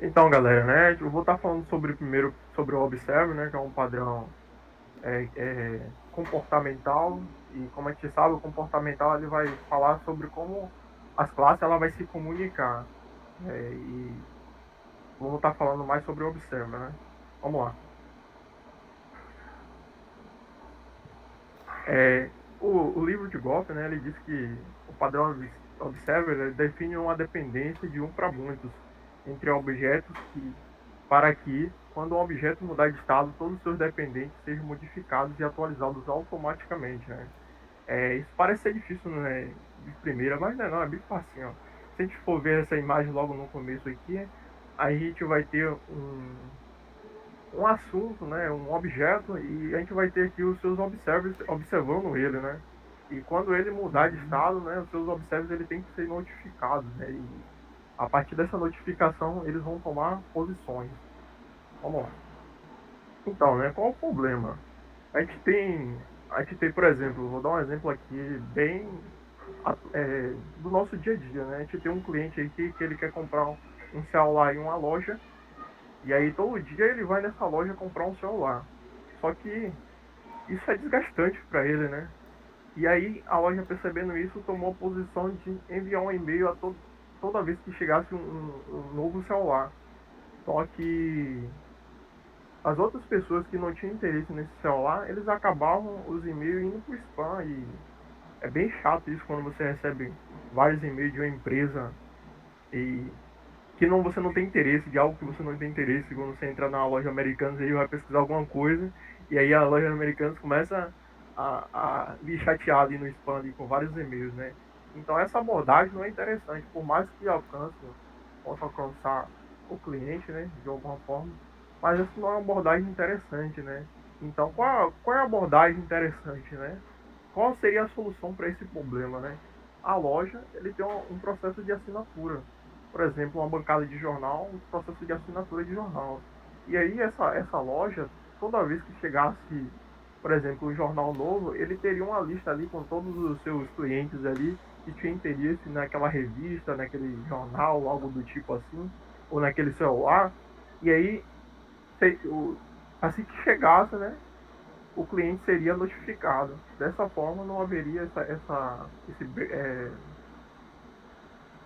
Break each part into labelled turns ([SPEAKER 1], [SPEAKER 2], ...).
[SPEAKER 1] Então, galera, né, eu vou estar falando sobre primeiro sobre o Observe, né, que é um padrão comportamental. E como a gente sabe, o comportamental ele vai falar sobre como as classes ela vai se comunicar. E vamos estar falando mais sobre o Observe, né? Vamos lá. O livro de Goff, né, ele diz que o padrão Observer ele define uma dependência de um para muitos entre objetos para que, quando um objeto mudar de estado, todos os seus dependentes sejam modificados e atualizados automaticamente, né? Isso parece ser difícil, né, de primeira, mas não, é bem fácil, ó. Se a gente for ver essa imagem logo no começo aqui, a gente vai ter um assunto, né, um objeto, e a gente vai ter aqui os seus observers observando ele, né? E quando ele mudar de estado, né, os seus observers ele tem que ser notificados, né? E a partir dessa notificação, eles vão tomar posições. Vamos lá. Então, né, qual o problema? A gente tem, por exemplo, vou dar um exemplo aqui bem do nosso dia a dia, né? A gente tem um cliente aqui que ele quer comprar um celular em uma loja, e aí todo dia ele vai nessa loja comprar um celular. Só que isso é desgastante para ele, né? E aí a loja percebendo isso tomou a posição de enviar um e-mail toda vez que chegasse um novo celular. Só que as outras pessoas que não tinham interesse nesse celular, eles acabavam os e-mails indo pro spam. E é bem chato isso quando você recebe vários e-mails de uma empresa e que não, você não tem interesse, de algo que você não tem interesse. Quando você entra na loja Americanas e vai pesquisar alguma coisa, e aí a loja Americanas começa a lhe chatear ali no spam ali, com vários e-mails, né? Então essa abordagem não é interessante, por mais que possa alcançar o cliente, né, de alguma forma, mas essa não é uma abordagem interessante, né? Então qual é a abordagem interessante, né? Qual seria a solução para esse problema, né? A loja ele tem um processo de assinatura, por exemplo, uma bancada de jornal, um processo de assinatura de jornal. E aí essa loja, toda vez que chegasse, por exemplo, um jornal novo, ele teria uma lista ali com todos os seus clientes ali que tinham interesse naquela revista, naquele jornal, algo do tipo assim, ou naquele celular. E aí, assim que chegasse, né, o cliente seria notificado. Dessa forma, não haveria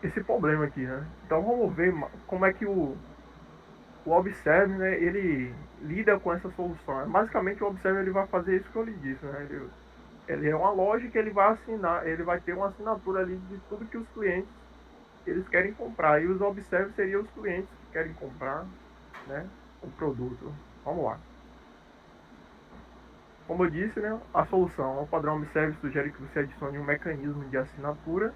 [SPEAKER 1] esse problema aqui, né? Então vamos ver como é que o Observe, né, ele lida com essa solução. Basicamente, o Observe ele vai fazer isso que eu lhe disse, né? Ele é uma loja que ele vai assinar, ele vai ter uma assinatura ali de tudo que os clientes eles querem comprar. E os Observe seriam os clientes que querem comprar, né, o produto. Vamos lá. Como eu disse, né, a solução ao padrão Observe sugere que você adicione um mecanismo de assinatura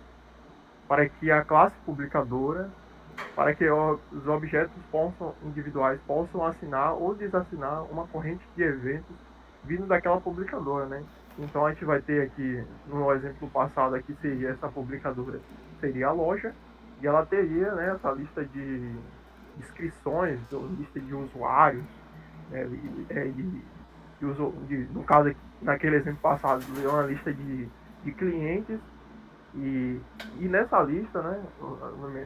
[SPEAKER 1] para que a classe publicadora para que os objetos individuais possam assinar ou desassinar uma corrente de eventos vindo daquela publicadora, né? Então a gente vai ter aqui, no exemplo passado aqui, seria essa publicadora, seria a loja, e ela teria, né, essa lista de inscrições, lista de usuários, né, no caso aqui, naquele exemplo passado, uma lista de clientes e nessa lista, né,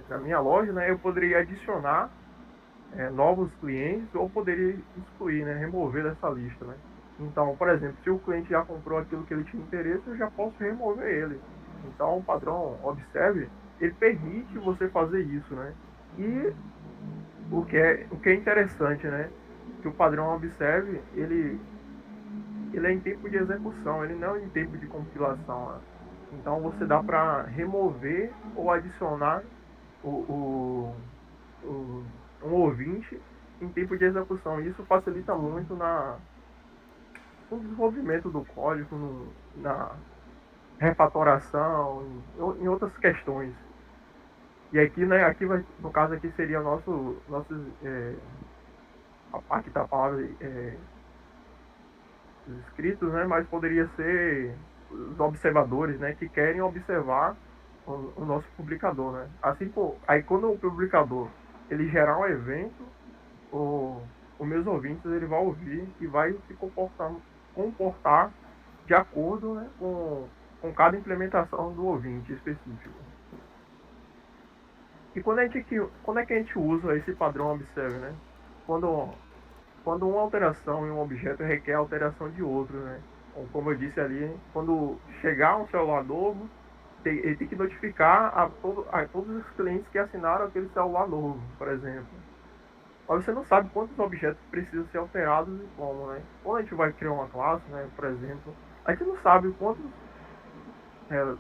[SPEAKER 1] na minha loja, né, eu poderia adicionar novos clientes ou poderia excluir, né, remover dessa lista, né. Então, por exemplo, se o cliente já comprou aquilo que ele tinha interesse, eu já posso remover ele. Então, o padrão Observe, ele permite você fazer isso, né. E o que é interessante, né, que o padrão Observe, ele é em tempo de execução, ele não é em tempo de compilação, né? Então você dá para remover ou adicionar um ouvinte em tempo de execução. Isso facilita muito no desenvolvimento do código, na refatoração, em outras questões. E aqui, né, aqui vai, no caso aqui seria a parte da palavra os inscritos, né, mas poderia ser os observadores, né, que querem observar o nosso publicador, né. Assim, pô, aí quando o publicador ele gerar um evento, os meus ouvintes ele vai ouvir e vai se comportar de acordo, né, com cada implementação do ouvinte específico. E quando é que a gente usa esse padrão observe, né? Quando, quando uma alteração em um objeto requer a alteração de outro, né? Ou, como eu disse ali, quando chegar um celular novo, ele tem que notificar a todos os clientes que assinaram aquele celular novo, por exemplo. Mas você não sabe quantos objetos precisam ser alterados e como, né? Quando a gente vai criar uma classe, né, por exemplo, a gente não sabe quantos, é,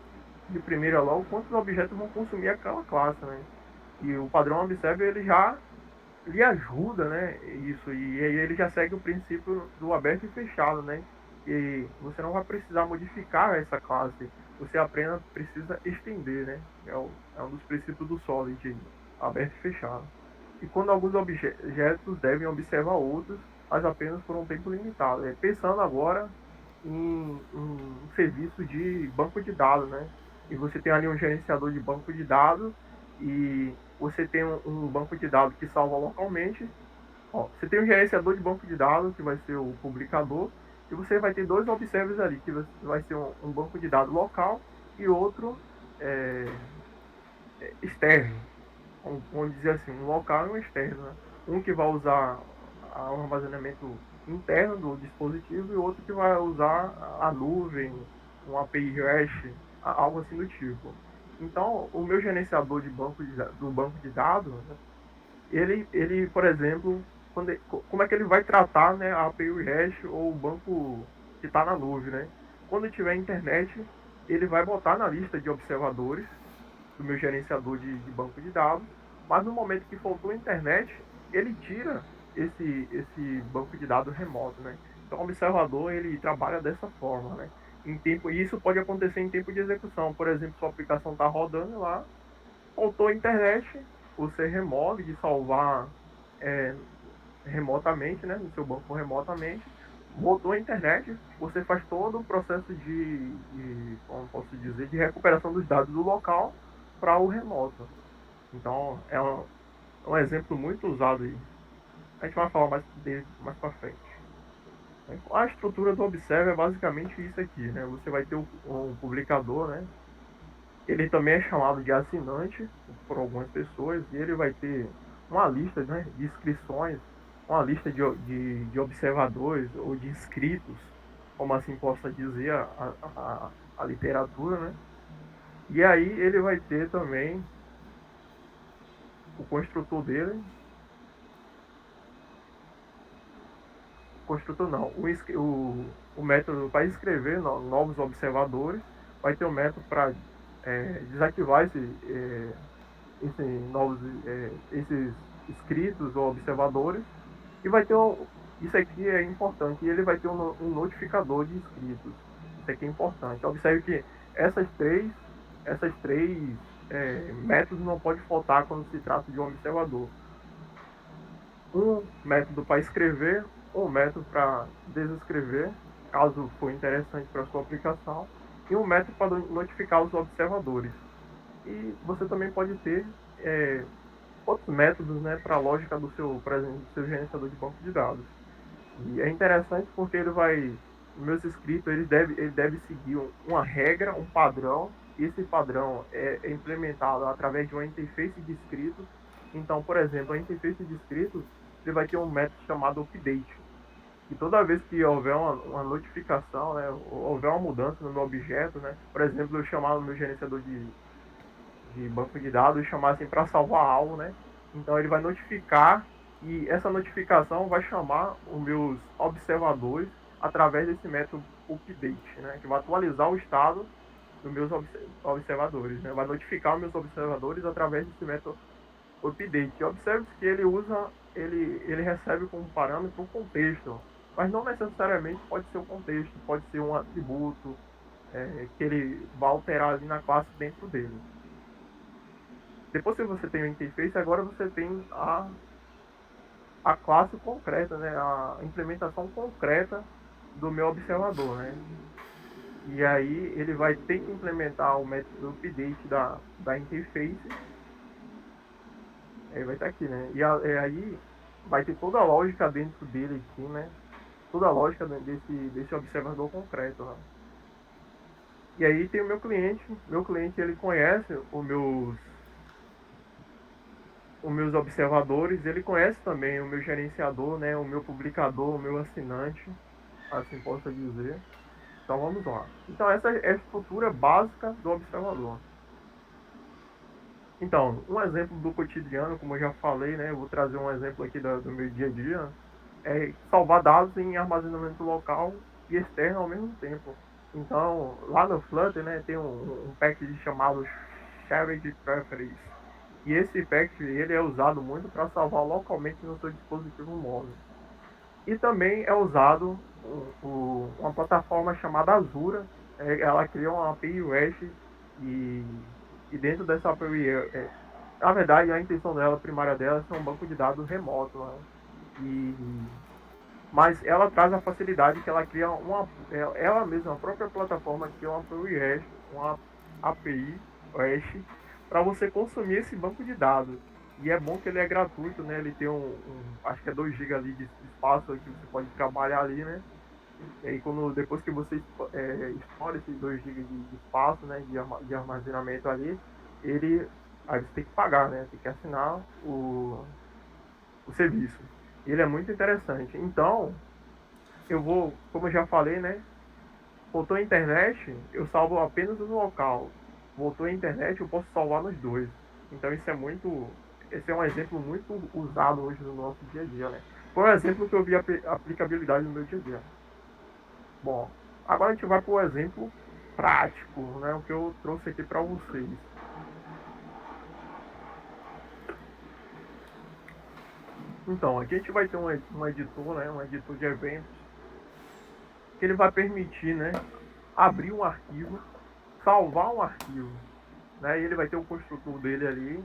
[SPEAKER 1] de primeira logo, quantos objetos vão consumir aquela classe, né? E o padrão observe, ele já lhe ajuda, né, isso, e aí ele já segue o princípio do aberto e fechado, né? E você não vai precisar modificar essa classe, você apenas precisa estender, né? É um dos princípios do Solid, aberto e fechado. E quando alguns objetos devem observar outros, mas apenas por um tempo limitado. Pensando agora em um serviço de banco de dados, né? E você tem ali um gerenciador de banco de dados e você tem um banco de dados que salva localmente. Ó, você tem um gerenciador de banco de dados, que vai ser o publicador, e você vai ter dois observers ali, que vai ser um banco de dados local e outro é, externo, vamos dizer assim, um local e um externo. Né? Um que vai usar o armazenamento interno do dispositivo e outro que vai usar a nuvem, um API REST, algo assim do tipo. Então, o meu gerenciador do banco de dados, né, por exemplo, como é que ele vai tratar, né, a API REST ou o banco que está na nuvem, né? Quando tiver internet, ele vai botar na lista de observadores do meu gerenciador de banco de dados, mas no momento que faltou a internet, ele tira esse banco de dados remoto, né? Então, o observador, ele trabalha dessa forma, né? E isso pode acontecer em tempo de execução. Por exemplo, sua aplicação está rodando lá, faltou a internet, você remove de salvar é, remotamente, né, no seu banco remotamente, voltou a internet, você faz todo o processo como posso dizer, de recuperação dos dados do local para o remoto. Então, é um exemplo muito usado aí. A gente vai falar mais dele mais para frente. A estrutura do Observe é basicamente isso aqui, né? Você vai ter um publicador, né? Ele também é chamado de assinante por algumas pessoas e ele vai ter uma lista, né, de inscrições, uma lista de observadores ou de inscritos, como assim possa dizer a literatura, né? E aí ele vai ter também o construtor dele, construtor não, o método para escrever novos observadores, vai ter um método para desativar esses inscritos ou observadores e vai ter isso aqui é importante, e ele vai ter um notificador de inscritos. Isso aqui é importante. Observe que essas três métodos não pode faltar quando se trata de um observador. Um método para escrever, um método para desescrever, caso for interessante para a sua aplicação, e um método para notificar os observadores. E você também pode ter é, outros métodos, né, para a lógica por exemplo, do seu gerenciador de banco de dados. E é interessante porque meus inscritos, ele deve seguir uma regra, um padrão, e esse padrão é implementado através de uma interface de inscritos. Então, por exemplo, a interface de inscritos, ele vai ter um método chamado update. E toda vez que houver uma notificação, né, ou houver uma mudança no meu objeto, né, por exemplo, eu chamar o meu gerenciador de banco de dados e chamar assim para salvar algo, né? Então ele vai notificar e essa notificação vai chamar os meus observadores através desse método update, né? Que vai atualizar o estado dos meus observadores, né? Vai notificar os meus observadores através desse método update. E observe que ele recebe como parâmetro um contexto, mas não necessariamente pode ser um contexto, pode ser um atributo que ele vai alterar ali na classe dentro dele. Depois que você tem o interface, agora você tem a classe concreta, né? A implementação concreta do meu observador, né? E aí ele vai ter que implementar o método update da interface, aí vai estar aqui, né? E aí vai ter toda a lógica dentro dele aqui, né? Toda a lógica desse observador concreto, né? E aí tem o meu cliente ele conhece os meus observadores, ele conhece também o meu gerenciador, né, o meu publicador, o meu assinante, assim posso dizer. Então vamos lá. Então essa é a estrutura básica do observador. Então, um exemplo do cotidiano, como eu já falei, né, eu vou trazer um exemplo aqui do meu dia a dia, é salvar dados em armazenamento local e externo ao mesmo tempo. Então, lá no Flutter, né, tem um package chamado Shared Preference. E esse package ele é usado muito para salvar localmente no seu dispositivo móvel. E também é usado uma plataforma chamada Azure. Ela cria uma API REST e dentro dessa API, na verdade, a intenção dela, a primária dela, é ser um banco de dados remoto. Né? E, mas ela traz a facilidade que ela cria ela mesma, a própria plataforma, cria uma API REST para você consumir esse banco de dados. E é bom que ele é gratuito, né? Ele tem acho que é 2 GB ali de espaço que você pode trabalhar ali, né? E aí depois que você explora esses 2 GB de espaço, né? De armazenamento ali, ele aí você tem que pagar, né? Tem que assinar o serviço. Ele é muito interessante. Então, como eu já falei, né? Voltou a internet, eu salvo apenas no local. Voltou a internet, eu posso salvar nos dois. Então esse é um exemplo muito usado hoje no nosso dia a dia, né? Foi um exemplo que eu vi a aplicabilidade no meu dia a dia. Bom, agora a gente vai para o exemplo prático, né? O que eu trouxe aqui para vocês. Então, aqui a gente vai ter um editor, né? Um editor de eventos, que ele vai permitir, né? Abrir um arquivo, salvar um arquivo, né? E ele vai ter o construtor dele ali.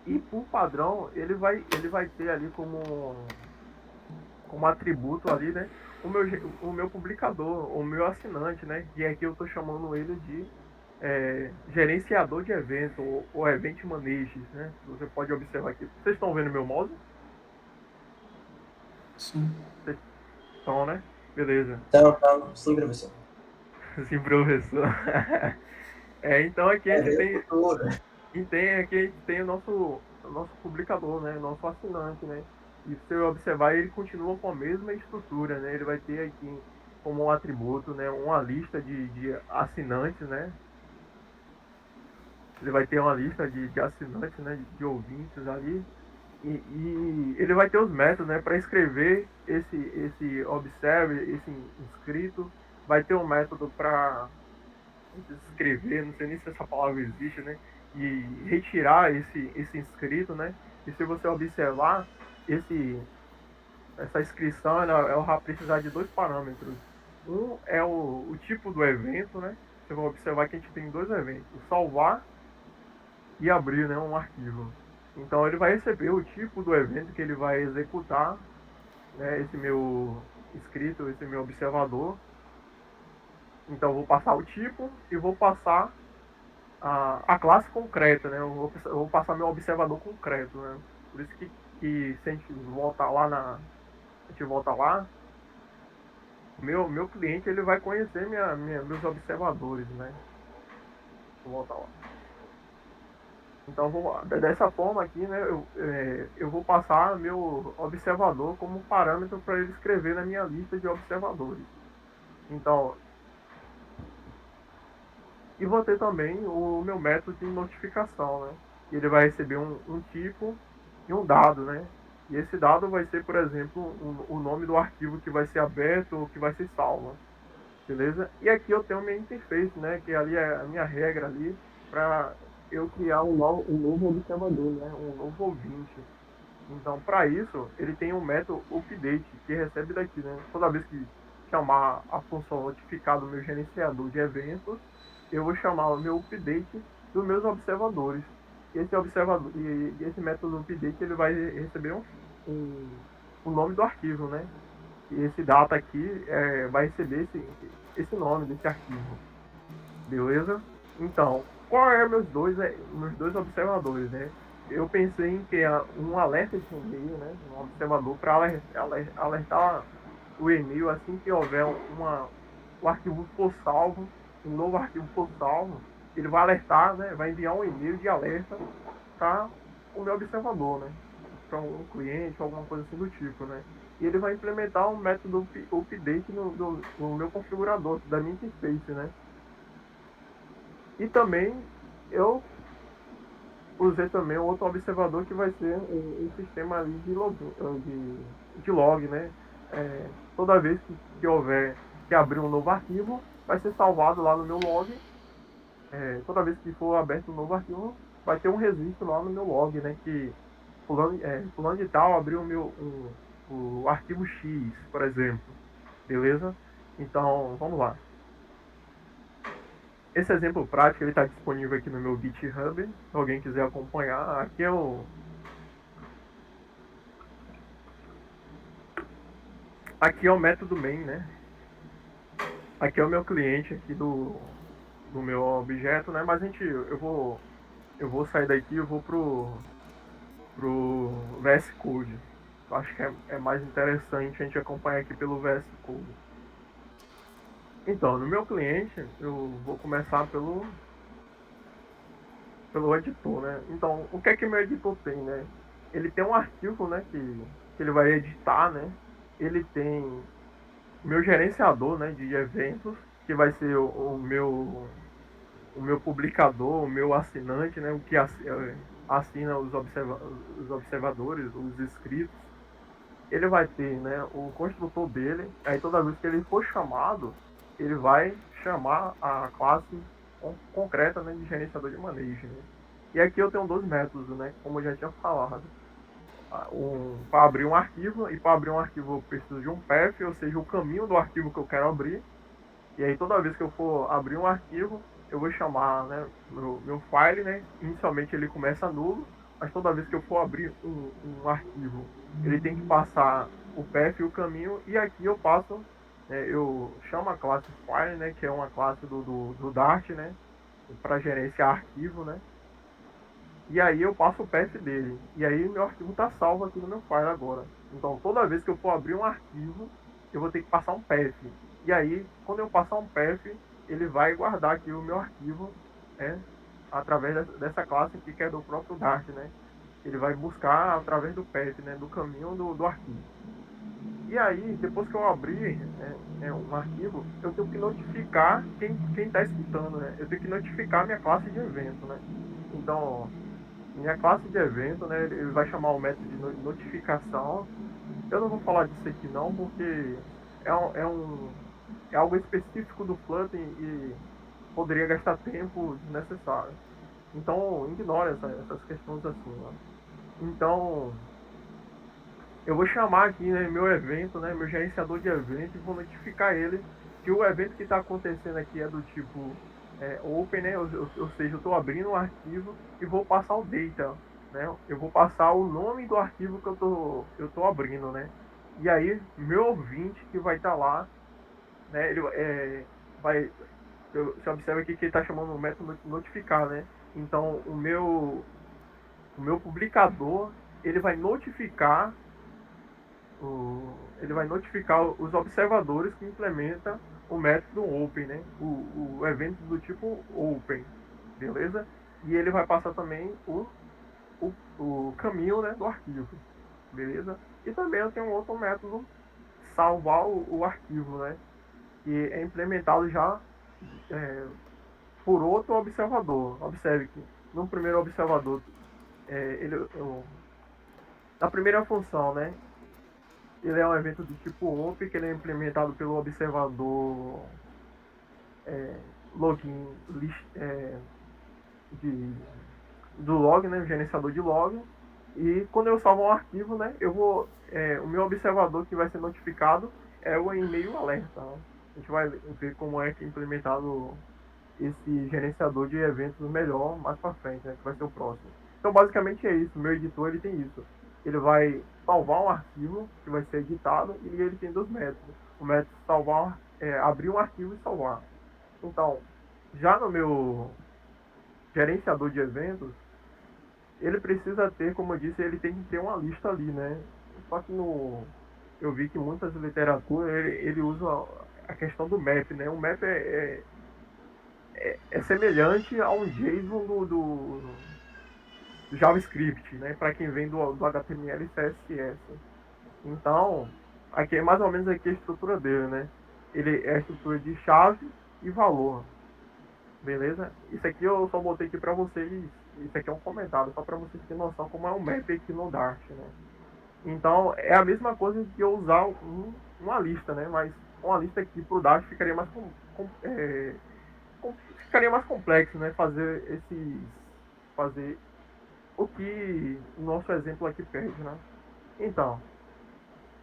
[SPEAKER 1] E por padrão, ele vai ter ali como atributo ali, né? O meu publicador, o meu assinante, né? E aqui eu estou chamando ele de gerenciador de evento ou event manager, né? Você pode observar aqui. Vocês estão vendo meu mouse?
[SPEAKER 2] Sim.
[SPEAKER 1] Vocês estão, né? Beleza.
[SPEAKER 2] Então, tá, sim, professor.
[SPEAKER 1] Sim, professor. Então aqui a
[SPEAKER 2] É
[SPEAKER 1] gente
[SPEAKER 2] ver o
[SPEAKER 1] tem
[SPEAKER 2] futuro.
[SPEAKER 1] E tem aqui a gente tem o nosso publicador, né? O nosso assinante, né? E se você observar, ele continua com a mesma estrutura, né? Ele vai ter aqui como um atributo, né? Uma lista de assinantes, né? Ele vai ter uma lista de assinantes, né? De ouvintes ali. E ele vai ter os métodos, né? Para escrever esse observe, esse inscrito. Vai ter um método para escrever, não sei nem se essa palavra existe, né? E retirar esse inscrito, né? E se você observar, esse, essa inscrição ela vai precisar de dois parâmetros. Um é o tipo do evento, né? Você vai observar que a gente tem dois eventos: salvar e abrir, né, um arquivo. Então ele vai receber o tipo do evento que ele vai executar, né? Esse meu inscrito, esse meu observador. Então eu vou passar o tipo e vou passar a classe concreta, né? Eu vou passar meu observador concreto, né? Por isso que se a gente voltar lá a gente volta lá, meu cliente ele vai conhecer meus observadores, né? Vou voltar lá. Então dessa forma aqui, né? Eu vou passar meu observador como parâmetro para ele escrever na minha lista de observadores. Então, e vou ter também o meu método de notificação, né? Ele vai receber um tipo e um dado, né? E esse dado vai ser, por exemplo, o nome do arquivo que vai ser aberto ou que vai ser salvo, beleza? E aqui eu tenho minha interface, né? Que ali é a minha regra ali para eu criar um novo observador, né? Um novo ouvinte. Então, para isso, ele tem um método update que recebe daqui, né? Toda vez que chamar a função notificar do meu gerenciador de eventos, eu vou chamar o meu update dos meus observadores. E esse método update ele vai receber o nome do arquivo, né? E esse data aqui vai receber esse nome desse arquivo, beleza? Então, qual é meus dois observadores, né? Eu pensei em criar um alerta de e-mail, né? Um observador para alertar o e-mail assim que houver o arquivo for salvo, um novo arquivo for salvo, ele vai alertar, né? Vai enviar um e-mail de alerta para o meu observador, né? Para um cliente, alguma coisa assim do tipo, né? E ele vai implementar um método update no meu configurador, da minha interface, né? E também eu usei também um outro observador que vai ser um sistema ali de login, de log, né? Toda vez que houver que abrir um novo arquivo, vai ser salvado lá no meu log. Toda vez que for aberto um novo arquivo, vai ter um registro lá no meu log, né? Que fulano de tal abriu o arquivo X, por exemplo. Beleza? Então, vamos lá. Esse exemplo prático ele está disponível aqui no meu GitHub. Se alguém quiser acompanhar, aqui é o método main, né? Aqui é o meu cliente aqui do meu objeto, né? Mas eu vou sair daqui, eu vou pro VS Code. Eu acho que é mais interessante a gente acompanhar aqui pelo VS Code. Então, no meu cliente, eu vou começar pelo editor, né? Então, o que é que meu editor tem, né? Ele tem um arquivo, né, que ele vai editar, né? Ele tem o meu gerenciador, né, de eventos, que vai ser o meu publicador, o meu assinante, né, o que assina os observadores, os inscritos. Ele vai ter, né, o construtor dele. Aí toda vez que ele for chamado, ele vai chamar a classe concreta, né, de gerenciador de manejo, né? E aqui eu tenho dois métodos, né, como eu já tinha falado. Para abrir um arquivo, e para abrir um arquivo eu preciso de um path, ou seja, o caminho do arquivo que eu quero abrir. E aí toda vez que eu for abrir um arquivo, eu vou chamar, né, meu file, né? Inicialmente ele começa nulo, mas toda vez que eu for abrir um arquivo, ele tem que passar o path e o caminho, e aqui eu passo, né, eu chamo a classe file, né, que é uma classe do Dart, né, para gerenciar arquivo, né? E aí eu passo o path dele. E aí meu arquivo está salvo aqui no meu file agora. Então toda vez que eu for abrir um arquivo, eu vou ter que passar um path. E aí, quando eu passar um path, ele vai guardar aqui o meu arquivo, né, através dessa classe aqui que é do próprio Dart, né? Ele vai buscar através do path, né, do caminho do arquivo. E aí, depois que eu abrir um arquivo, eu tenho que notificar quem está escutando, né? Eu tenho que notificar minha classe de evento, né? Então, minha classe de evento, né, ele vai chamar o método de notificação. Eu não vou falar disso aqui não, porque é, um, é, um, é algo específico do Flutter e poderia gastar tempo desnecessário. Então, ignore essas questões assim. Né? Então, eu vou chamar aqui, né, meu evento, né, meu gerenciador de evento e vou notificar ele que o evento que está acontecendo aqui é do tipo open, né, ou seja, eu estou abrindo um arquivo e vou passar o data, né, eu vou passar o nome do arquivo que eu tô abrindo, né, e aí meu ouvinte que vai estar lá, né, ele vai, você observa aqui que ele está chamando o método notificar, né, então o meu publicador ele vai notificar ele vai notificar os observadores que implementam o método open, né? O evento do tipo open, beleza? E ele vai passar também o caminho, né, do arquivo, beleza? E também eu tenho um outro método, salvar o arquivo, né? Que é implementado já é, por outro observador. Observe que no primeiro observador, na primeira função, né? Ele é um evento do tipo OP, que ele é implementado pelo observador login list, de, do log, né, o gerenciador de log. E quando eu salvo um arquivo, né, o meu observador que vai ser notificado é o e-mail alerta. Né? A gente vai ver como é que é implementado esse gerenciador de eventos melhor mais para frente, né, que vai ser o próximo. Então, basicamente é isso. O meu editor ele tem isso. Ele vai salvar um arquivo que vai ser editado e ele tem dois métodos. O método salvar, abrir um arquivo e salvar. Então, já no meu gerenciador de eventos, ele precisa ter, como eu disse, ele tem que ter uma lista ali, né? Só que eu vi que muitas literaturas ele usa a questão do map, né? O map é semelhante a um JSON JavaScript, né? Para quem vem do HTML e CSS. Então, aqui é mais ou menos aqui a estrutura dele, né? Ele é a estrutura de chave e valor, beleza? Isso aqui eu só botei aqui para vocês, isso aqui é um comentário, só para vocês terem noção como é o map aqui no Dart, né? Então, é a mesma coisa que eu usar uma lista, né? Mas uma lista aqui pro Dart ficaria mais ficaria mais complexo, né? Fazer o que o nosso exemplo aqui pede, né? Então,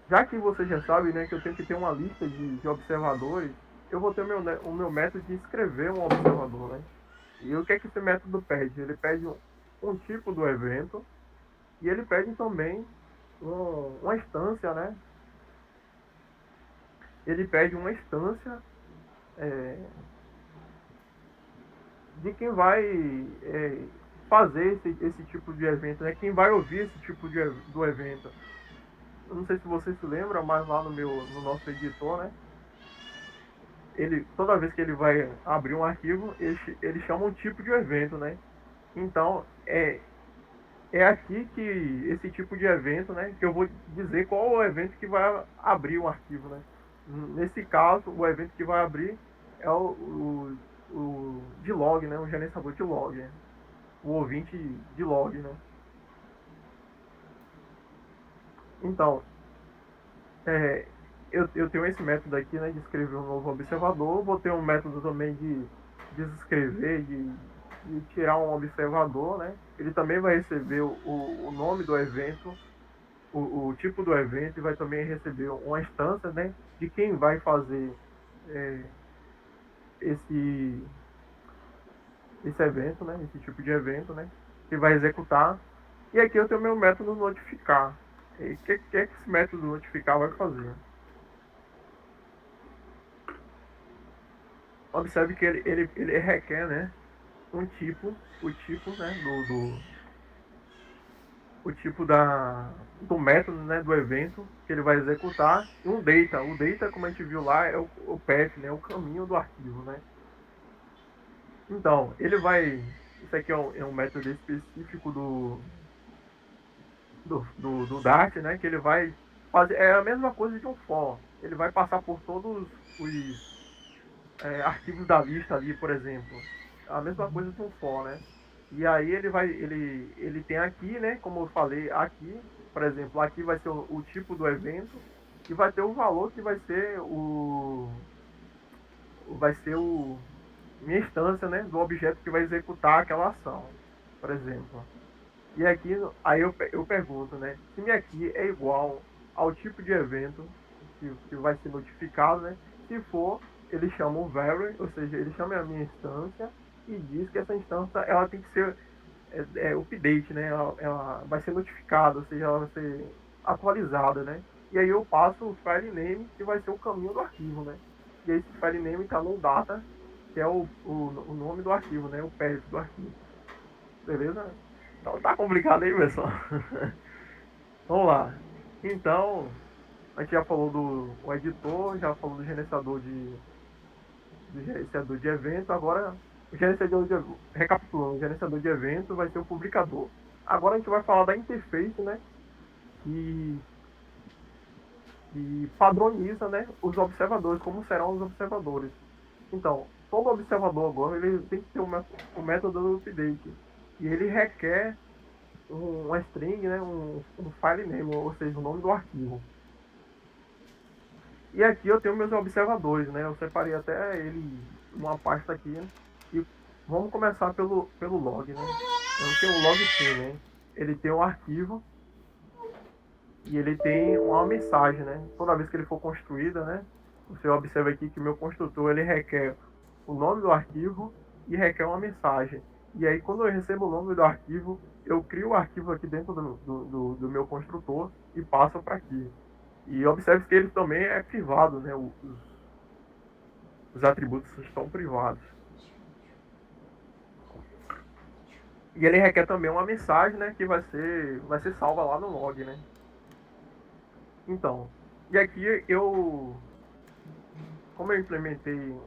[SPEAKER 1] já que você já sabe, né, que eu tenho que ter uma lista de observadores, eu vou ter o meu método de escrever um observador, né? E o que é que esse método pede? Ele pede um tipo do evento e ele pede também uma instância, né? Ele pede uma instância é, de quem vai fazer esse tipo de evento, né? Quem vai ouvir esse tipo do evento. Eu não sei se você se lembra, mas lá no nosso editor, né? Ele, toda vez que ele vai abrir um arquivo, ele chama um tipo de evento, né? Então, é aqui que esse tipo de evento, né? Que eu vou dizer qual é o evento que vai abrir o arquivo, né? Nesse caso, o evento que vai abrir é o de log, né? O gerenciador de log, né? O ouvinte de log, né? Então, é, eu tenho esse método aqui, né, de escrever um novo observador, vou ter um método também de desescrever, de tirar um observador, né? Ele também vai receber o nome do evento, o tipo do evento, e vai também receber uma instância, né, de quem vai fazer é, esse, esse evento, né, esse tipo de evento, né, que vai executar. E aqui eu tenho meu método notificar. E o que é que esse método notificar vai fazer? Observe que ele requer, né, um tipo, o tipo, né, o tipo do método, né, do evento que ele vai executar e um data. O data, como a gente viu lá, é o path, né, o caminho do arquivo, né. Então, ele vai, isso aqui é um método específico do Dart, né, que ele vai fazer, é a mesma coisa de um for. Ele vai passar por todos os arquivos da lista ali, por exemplo. A mesma coisa que um for, né? E aí ele tem aqui, né? Como eu falei, aqui, por exemplo, aqui vai ser o tipo do evento e vai ter o valor que vai ser o minha instância, né? Do objeto que vai executar aquela ação, por exemplo. E aqui, aí eu pergunto, né? Se minha aqui é igual ao tipo de evento que vai ser notificado, né? Se for, ele chama o vary, ou seja, ele chama a minha instância e diz que essa instância ela tem que ser update, né? Ela vai ser notificada, ou seja, ela vai ser atualizada, né? E aí eu passo o file name, que vai ser o caminho do arquivo, né? E aí esse file name está no data, que é o nome do arquivo, né? O path do arquivo. Beleza? Então tá complicado aí, pessoal. Vamos lá. Então, a gente já falou do editor, já falou do gerenciador de evento. Agora, recapitulando, o gerenciador de evento vai ser o publicador. Agora a gente vai falar da interface, né? Que, que padroniza, né, os observadores, como serão os observadores. Então, todo observador agora ele tem que ter o método do update. E ele requer uma string, né, um file name, ou seja, o nome do arquivo. E aqui eu tenho meus observadores, né? Eu separei até ele uma pasta aqui. Né? E vamos começar pelo log, né? Eu tenho o log sim, né? Ele tem um arquivo e ele tem uma mensagem, né? Toda vez que ele for construída, né? Você observa aqui que meu construtor ele requer o nome do arquivo e requer uma mensagem. E aí quando eu recebo o nome do arquivo, eu crio o arquivo aqui dentro do meu construtor e passo para aqui. E observe que ele também é privado, né? Os atributos estão privados. E ele requer também uma mensagem, né? Que vai ser salva lá no log, né? Então, e aqui como eu implementei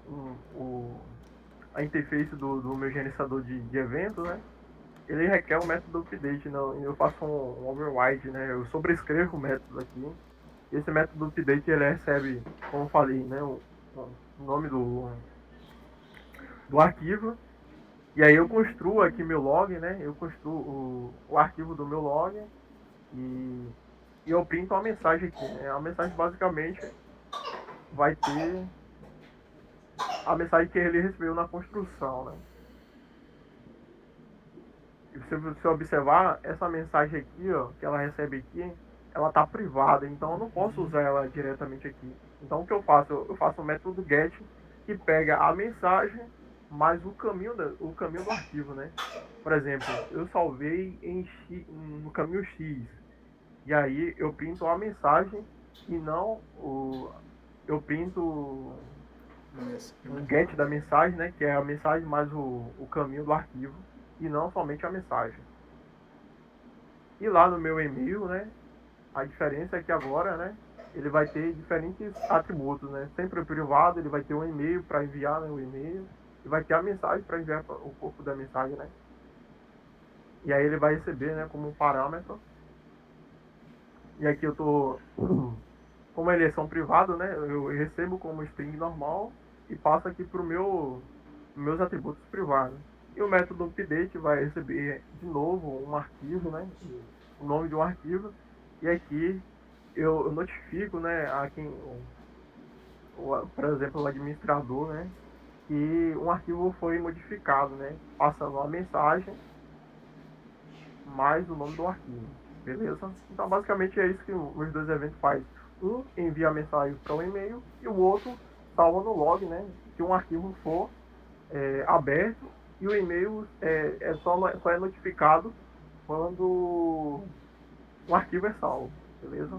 [SPEAKER 1] a interface do meu gerenciador de eventos, né? ele requer um método update, não, eu faço um override, né? Eu sobrescrevo o método aqui. E esse método update ele recebe, como eu falei, né, o nome do arquivo. E aí eu construo aqui meu log, né? Eu construo o arquivo do meu log e, e eu printo uma mensagem aqui, né? A mensagem basicamente vai ter a mensagem que ele recebeu na construção, né? E se você observar, essa mensagem aqui, ó, que ela recebe aqui, ela tá privada, então eu não posso usar ela diretamente aqui. Então o que eu faço? Eu faço o método get que pega a mensagem mais o caminho do arquivo, né? Por exemplo, eu salvei no caminho X. E aí eu printo a mensagem e não o. Eu printo um get da mensagem, né? Que é a mensagem mais o caminho do arquivo. E não somente a mensagem. E lá no meu e-mail, né? A diferença é que agora, né? Ele vai ter diferentes atributos, né? Sempre privado, ele vai ter um e-mail para enviar, né, o e-mail. E vai ter a mensagem para enviar o corpo da mensagem, né? E aí ele vai receber, né, como um parâmetro. E aqui eu tô, como eles são privados, né, eu recebo como string normal e passo aqui para meus atributos privados. E o método update vai receber de novo um arquivo, né, o nome de um arquivo. E aqui eu notifico, né, a quem, por exemplo, o administrador, né, que um arquivo foi modificado, né, passando uma mensagem mais o nome do arquivo, beleza? Então, basicamente é isso que os dois eventos fazem. Um envia a mensagem para o e-mail e o outro salva no log, né? Se um arquivo for aberto e o e-mail só é notificado quando o arquivo é salvo, beleza?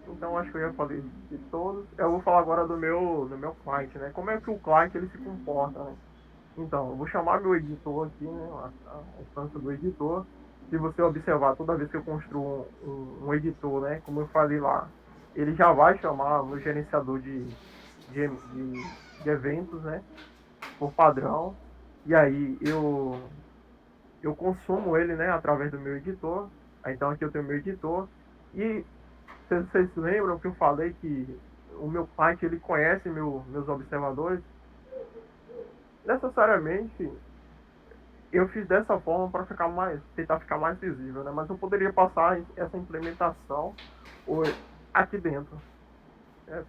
[SPEAKER 1] Então acho que eu já falei de todos. Eu vou falar agora do meu client, né? Como é que o client ele se comporta, né? Então, eu vou chamar meu editor aqui, né? A instância do editor. Se você observar, toda vez que eu construo um editor, né? Como eu falei lá, ele já vai chamar o gerenciador de eventos, né? Por padrão. E aí eu consumo ele, né? Através do meu editor. Então aqui eu tenho meu editor. E vocês se lembram que eu falei que o meu client ele conhece meus observadores? Necessariamente eu fiz dessa forma para tentar ficar mais visível, né? Mas eu poderia passar essa implementação aqui dentro. Né?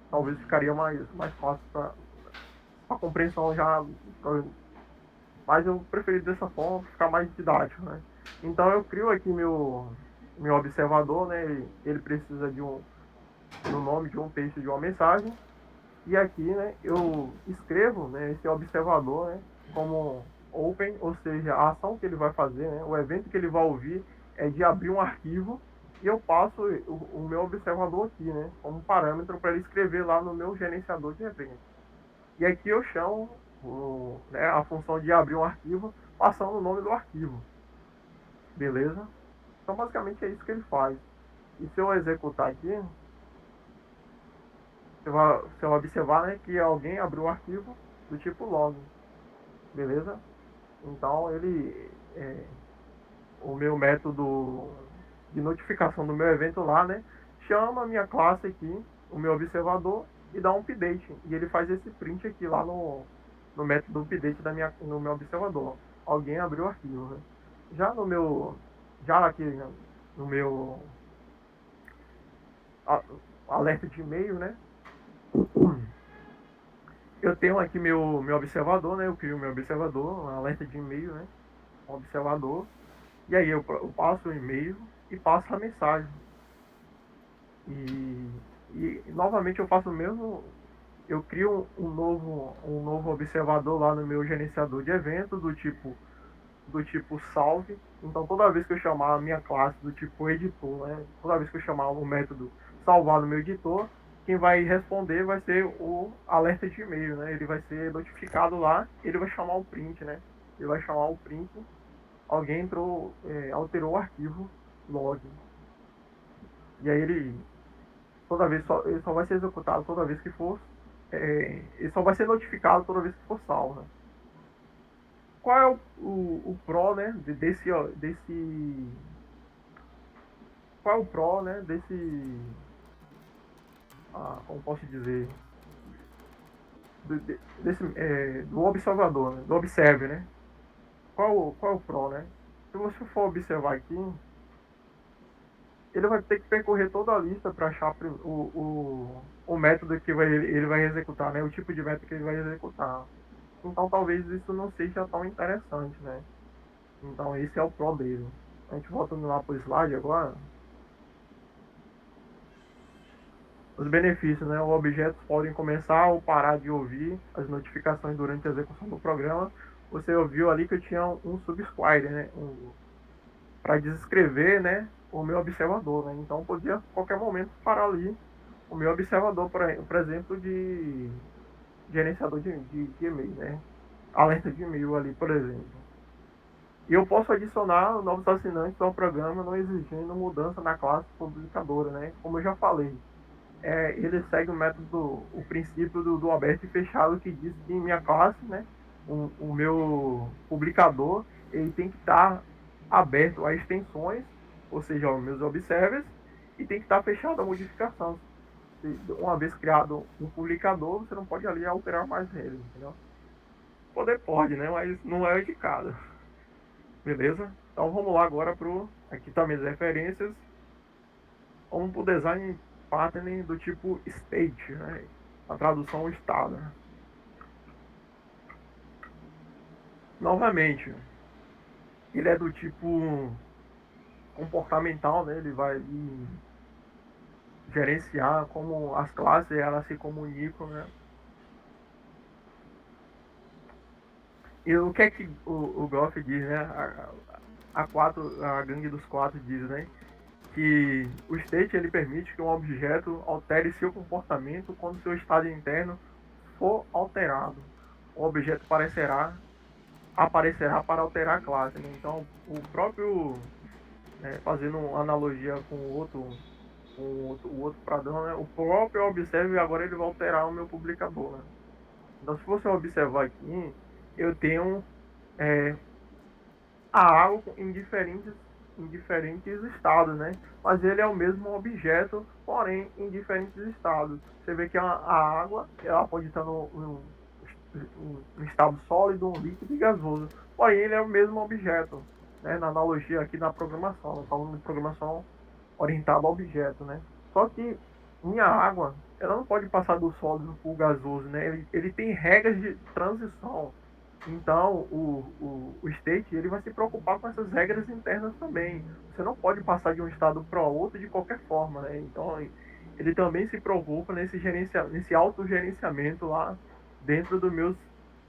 [SPEAKER 1] Talvez ficaria mais fácil para a compreensão já. Mas eu preferi dessa forma para ficar mais didático, né? Então eu crio aqui meu observador, né? Ele precisa do nome de um texto de uma mensagem. E aqui, né, eu escrevo, né, esse observador, né, como open, ou seja, a ação que ele vai fazer, né, o evento que ele vai ouvir é de abrir um arquivo e eu passo o meu observador aqui, né, como parâmetro para ele escrever lá no meu gerenciador de eventos. E aqui eu chamo né, a função de abrir um arquivo passando o nome do arquivo, beleza? Então basicamente é isso que ele faz. E se eu executar aqui, você vai observar, né, que alguém abriu um arquivo do tipo log, beleza? Então o meu método de notificação do meu evento lá, né, chama a minha classe aqui, o meu observador e dá um update. E ele faz esse print aqui lá no método update no meu observador. Alguém abriu o arquivo, né? Já no meu, já aqui no meu alerta de e-mail, né? Eu tenho aqui meu observador, né? Eu crio meu observador, um alerta de e-mail, né? Um observador. E aí eu passo o e-mail e passo a mensagem. E, e novamente eu faço o mesmo. Eu crio um novo observador lá no meu gerenciador de eventos do tipo salve. Então toda vez que eu chamar a minha classe do tipo editor, né? Toda vez que eu chamar o método salvar no meu editor, quem vai responder vai ser o alerta de e-mail, né? Ele vai ser notificado lá, ele vai chamar o print, né? Ele vai chamar o print, alguém alterou o arquivo log. E aí ele só vai ser executado toda vez que for, ele só vai ser notificado toda vez que for salvo, né? qual é o pro, né, desse... Qual é o pro, né, desse... como posso dizer? Do observador, né, do observe, né? Qual é o pro, né? Se você for observar aqui, ele vai ter que percorrer toda a lista para achar o método que ele vai executar, né? O tipo de método que ele vai executar. Então talvez isso não seja tão interessante, né? Então esse é o pro dele. A gente voltando lá pro slide agora. Os benefícios, né? Os objetos podem começar ou parar de ouvir as notificações durante a execução do programa. Você ouviu ali que eu tinha um subscriber, né? Para descrever, né? O meu observador, né? Então podia a qualquer momento parar ali o meu observador, por exemplo, de gerenciador de e-mail, né? Alerta de e-mail ali, por exemplo. E eu posso adicionar novos assinantes ao programa, não exigindo mudança na classe publicadora, né? Como eu já falei, ele segue o método, o princípio do aberto e fechado, que diz que em minha classe, né, o meu publicador, ele tem que estar aberto a extensões, ou seja, os meus observers, e tem que estar fechado a modificação. Uma vez criado um publicador, você não pode ali alterar mais ele, entendeu? Poder pode, né, mas não é indicado. Beleza? Então vamos lá agora pro... Aqui tá minhas referências. Vamos pro design pattern do tipo state, né? A tradução estado. Novamente, ele é do tipo comportamental, né? Ele vai gerenciar como as classes elas se comunicam, né? E o que é que o Goff diz, né? A gangue dos quatro diz, né? Que o state ele permite que um objeto altere seu comportamento quando seu estado interno for alterado. O objeto aparecerá para alterar a classe, né? Então, o próprio, fazendo uma analogia com o outro padrão, né? O próprio observe agora ele vai alterar o meu publicador, né? Então, se você observar aqui, eu tenho é, a água em diferentes estados, né? Mas ele é o mesmo objeto, porém em diferentes estados. Você vê que a água ela pode estar no estado sólido, líquido e gasoso. Porém, ele é o mesmo objeto, né? Na analogia aqui da programação, nós falamos de programação orientada a objeto, né? Só que minha água, ela não pode passar do sólido para o gasoso, né? Ele tem regras de transição. Então, o state ele vai se preocupar com essas regras internas também. Você não pode passar de um estado para outro de qualquer forma, né? Então, ele também se preocupa nesse autogerenciamento lá dentro dos meus,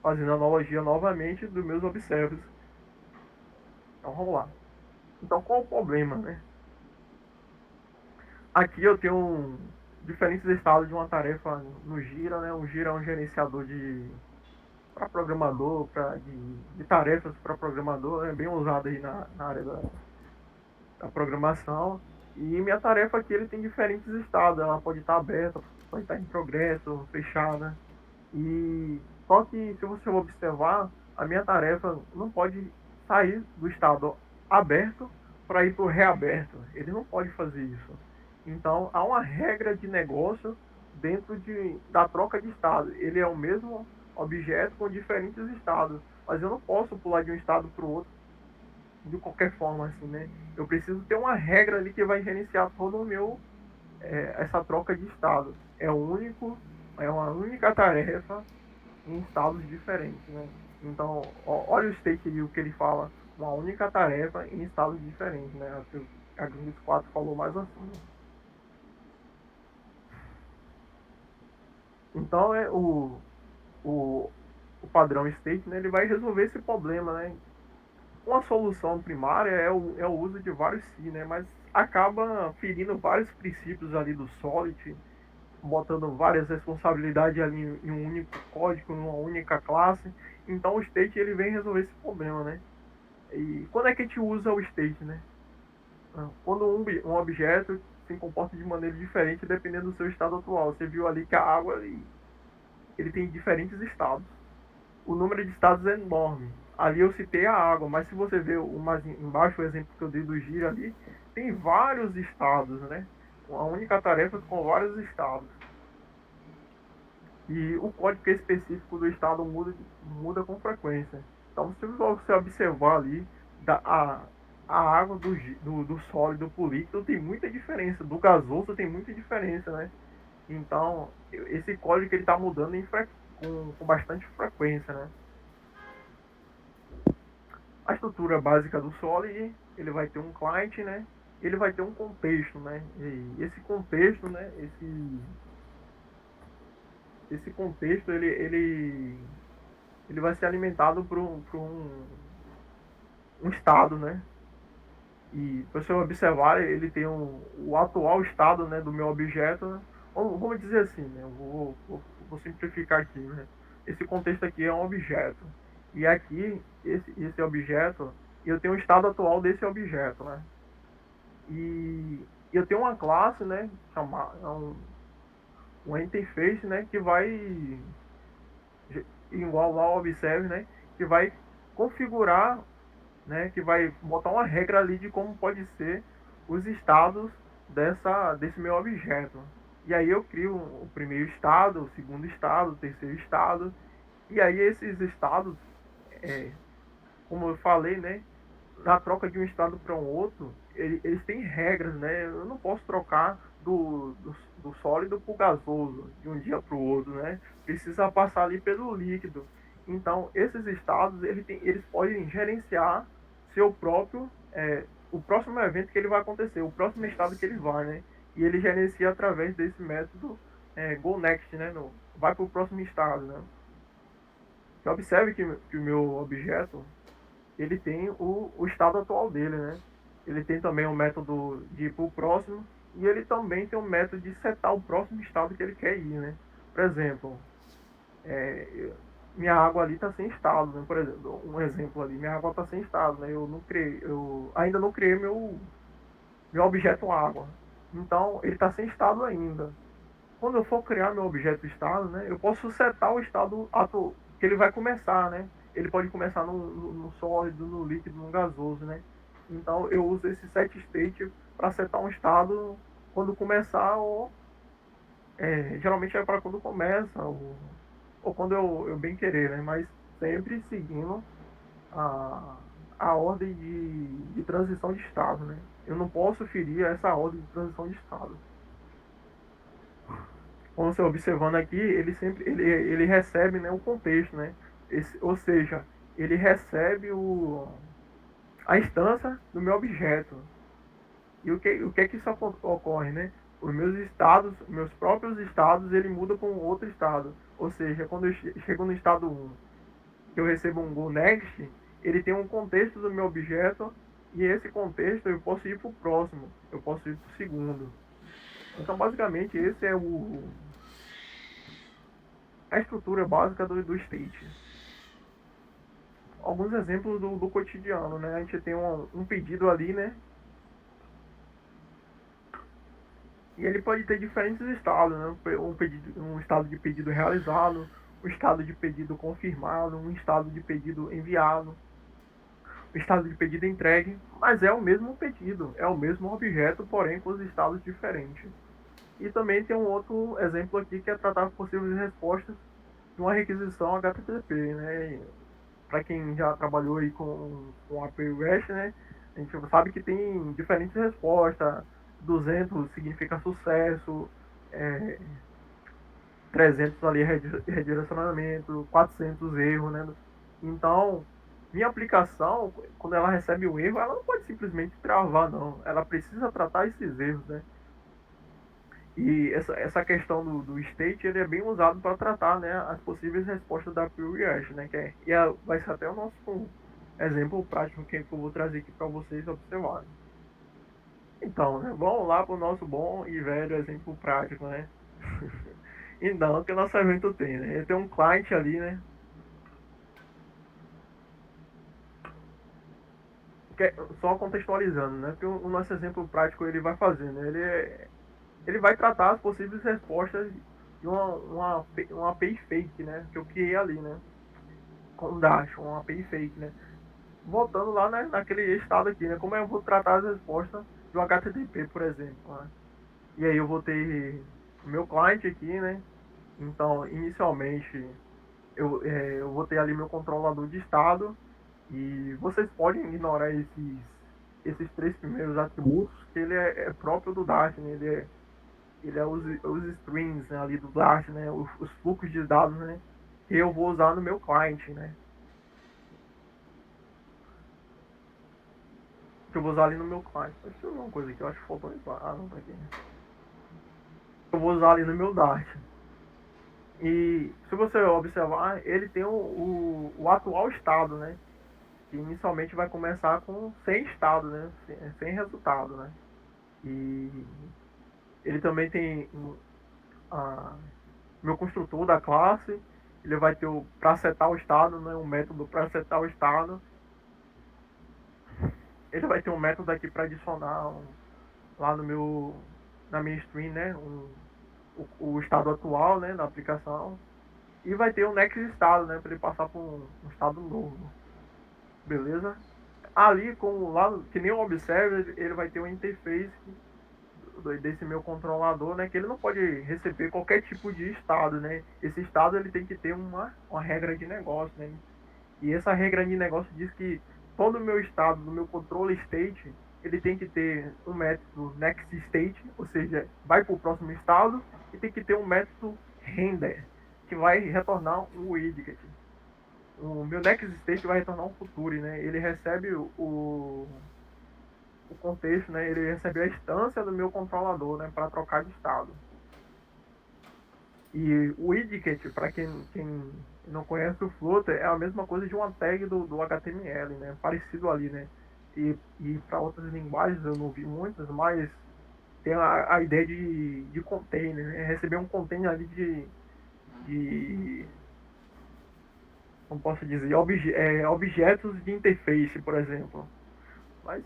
[SPEAKER 1] fazendo analogia novamente, dos meus observos. Então, vamos lá. Então, qual o problema, né? Aqui eu tenho diferentes estados de uma tarefa no Gira, né? O Gira é um gerenciador para programador, de tarefas para programador, é bem usado aí na área da programação. E minha tarefa aqui ele tem diferentes estados, ela pode estar aberta, pode estar em progresso, fechada. E só que se você observar, a minha tarefa não pode sair do estado aberto para ir para o reaberto. Ele não pode fazer isso. Então há uma regra de negócio dentro da troca de estado. Ele é o mesmo objeto com diferentes estados, mas eu não posso pular de um estado para o outro de qualquer forma, assim, né? Eu preciso ter uma regra ali que vai gerenciar todo o meu essa troca de estado. É uma única tarefa em estados diferentes, né? Então, olha o state ali, o que ele fala, uma única tarefa em estados diferentes, né? A Gringus 4 falou mais assim. Né? Então, o, o padrão state, né, ele vai resolver esse problema, né? Uma solução primária é o uso de vários si, né? Mas acaba ferindo vários princípios ali do Solid, botando várias responsabilidades ali em um único código, em uma única classe. Então o state ele vem resolver esse problema, né? E quando é que a gente usa o state, né? Quando um objeto se comporta de maneira diferente dependendo do seu estado atual. Você viu ali que a água ele tem diferentes estados. O número de estados é enorme. Ali eu citei a água, mas se você ver o mais embaixo, o exemplo que eu dei do giro ali, tem vários estados, né? A única tarefa com vários estados. E o código específico do estado muda com frequência. Então, se você observar ali, a água do sólido pro líquido tem muita diferença, do gasoso tem muita diferença, né? Então, esse código ele está mudando com bastante frequência, né? A estrutura básica do Solid, ele vai ter um client, né? Ele vai ter um contexto, né? E esse contexto, né? Esse contexto, ele vai ser alimentado um estado, né? E para você observar, ele tem o atual estado, né, do meu objeto. Né? Vamos dizer assim, né? Vou simplificar aqui, né? Esse contexto aqui é um objeto. E aqui, esse objeto, eu tenho o estado atual desse objeto, né? E eu tenho uma classe, né, chamada um interface, né, que vai igual lá observe, né, que vai configurar, né, que vai botar uma regra ali de como pode ser os estados desse meu objeto. E aí eu crio o primeiro estado, o segundo estado, o terceiro estado, e aí esses estados, é, como eu falei, né, na troca de um estado para um outro, eles têm regras, né? Eu não posso trocar do sólido para o gasoso de um dia para o outro, né? Precisa passar ali pelo líquido. Então, esses estados, eles podem gerenciar seu próprio, o próximo evento que ele vai acontecer, o próximo estado que ele vai, né? E ele gerencia através desse método Go Next, né? Vai para o próximo estado, né? Você observe que o meu objeto, ele tem o estado atual dele, né? Ele tem também um método de ir para o próximo e ele também tem um método de setar o próximo estado que ele quer ir, né? Por exemplo, minha água ali está sem estado, né? Por exemplo, um exemplo ali, minha água está sem estado, né? Eu ainda não criei meu objeto água. Então, ele está sem estado ainda. Quando eu for criar meu objeto estado, né, eu posso setar o estado que ele vai começar, né? Ele pode começar no sólido, no líquido, no gasoso, né? Então eu uso esse set state para setar um estado quando começar ou geralmente é para quando começa ou quando eu bem querer, né? Mas sempre seguindo a, a ordem de transição de estado, né? Eu não posso ferir essa ordem de transição de estado. Como você observando aqui, ele recebe, né, o contexto, né? Ou seja, ele recebe a instância do meu objeto. E o que é que isso ocorre, né? Os meus estados, meus próprios estados, ele muda para um outro estado. Ou seja, quando eu chego no estado 1, que eu recebo um go next, ele tem um contexto do meu objeto e esse contexto eu posso ir para o próximo, eu posso ir para o segundo. Então, basicamente, esse é a estrutura básica do state. Alguns exemplos do cotidiano, né? A gente tem um pedido ali, né? E ele pode ter diferentes estados, né? Um estado de pedido realizado, um estado de pedido confirmado, um estado de pedido enviado, um estado de pedido entregue, mas é o mesmo pedido, é o mesmo objeto, porém com os estados diferentes. E também tem um outro exemplo aqui que é tratar possíveis respostas de uma requisição HTTP, né? Para quem já trabalhou aí com API REST, né? A gente sabe que tem diferentes respostas. 200 significa sucesso, é, 300 ali redirecionamento, 400 erro, né? Então, minha aplicação, quando ela recebe um erro, ela não pode simplesmente travar, não. Ela precisa tratar esses erros, né? E essa questão do state ele é bem usado para tratar, né, as possíveis respostas da API REST, né, vai ser até o nosso exemplo prático que eu vou trazer aqui para vocês observarem. Então, né, vamos lá para o nosso bom e velho exemplo prático, né? Então, o que o nosso evento tem, né? Ele tem um client ali, né? Só contextualizando, né? Porque o nosso exemplo prático ele vai fazer, né? Ele vai tratar as possíveis respostas de uma API fake, né? Que eu criei ali, né? com Dash, uma API fake, né? Voltando lá, né, naquele estado aqui, né? Como eu vou tratar as respostas do HTTP, por exemplo, né? E aí eu vou ter o meu cliente aqui, né? Então, inicialmente, eu vou ter ali meu controlador de estado e vocês podem ignorar esses três primeiros atributos, que ele é próprio do Dart, né? Ele é os strings, né, ali do Dart, né? Os fluxos de dados, né? Que eu vou usar no meu cliente, né? Que eu vou usar ali no meu cliente. Deixa eu ver uma coisa aqui, eu acho que faltou entrar. Ah, não, tá aqui. Eu vou usar ali no meu Dart. E se você observar, ele tem o atual estado, né? Que inicialmente vai começar com sem estado, né? Sem resultado, né? E ele também tem a, meu construtor da classe, ele vai ter o para setar o estado, né? Um método para setar o estado. Ele vai ter um método aqui para adicionar lá no meu na minha stream, né? O estado atual, né? Da aplicação. E vai ter o next estado, né? Para ele passar para um estado novo. Beleza? Ali, como lá, que nem o Observer, ele vai ter uma interface desse meu controlador, né, que ele não pode receber qualquer tipo de estado, né? Esse estado ele tem que ter uma regra de negócio, né? E essa regra de negócio diz que todo o meu estado, do meu controle state, ele tem que ter um método next state, ou seja, vai para o próximo estado, e tem que ter um método render, que vai retornar um widget. O meu next state vai retornar um future, né? Ele recebe o contexto, né? Ele recebe a instância do meu controlador, né? Para trocar de estado. E o widget, para quem não conhece o Flutter, é a mesma coisa de uma tag do HTML, né? Parecido ali, né? E para outras linguagens eu não vi muitas, mas tem a ideia de container, né? Receber um container ali de como posso dizer, objetos de interface, por exemplo. Mas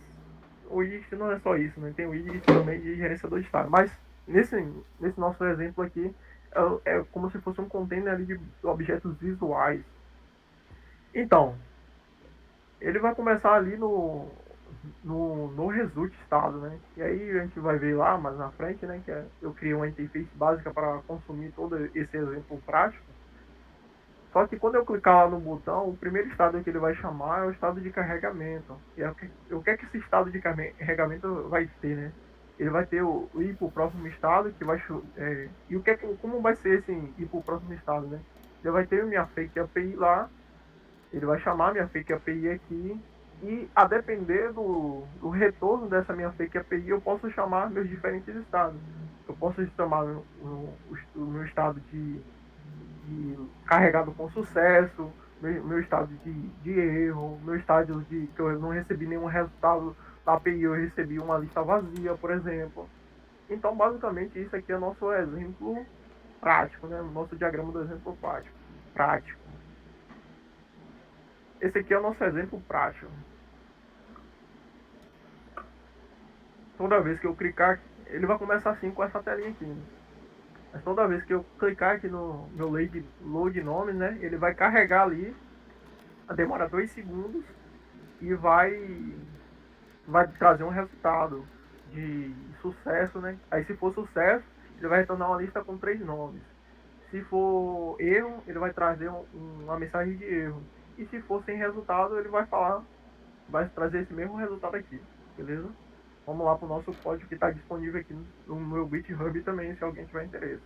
[SPEAKER 1] o widget não é só isso, né? Tem o widget também de gerenciador de estado. Mas nesse nosso exemplo aqui, é como se fosse um container ali de objetos visuais. Então, ele vai começar ali no result estado, né? E aí a gente vai ver lá mais na frente, né? Eu criei uma interface básica para consumir todo esse exemplo prático. Só que quando eu clicar lá no botão, o primeiro estado que ele vai chamar é o estado de carregamento. E é o que é que esse estado de carregamento vai ter, né? Ele vai ter o ir para o próximo estado, que vai. E o que é, como vai ser esse ir para o próximo estado, né? Ele vai ter minha fake API lá, ele vai chamar minha fake API aqui, e a depender do retorno dessa minha fake API, eu posso chamar meus diferentes estados. Eu posso chamar o meu estado de carregado com sucesso, meu estado de erro, meu estado de que eu não recebi nenhum resultado da API, eu recebi uma lista vazia, por exemplo. Então, basicamente, isso aqui é nosso exemplo prático, né? Nosso diagrama do exemplo prático. Prático. Esse aqui é o nosso exemplo prático. Toda vez que eu clicar, ele vai começar assim com essa telinha aqui. Né? Mas toda vez que eu clicar aqui no meu load nome, né? Ele vai carregar ali, demora 2 segundos e vai trazer um resultado de sucesso, né? Aí se for sucesso, ele vai retornar uma lista com 3 nomes. Se for erro, ele vai trazer uma mensagem de erro. E se for sem resultado, ele vai trazer esse mesmo resultado aqui, beleza? Vamos lá para o nosso código que está disponível aqui no meu GitHub também, se alguém tiver interesse.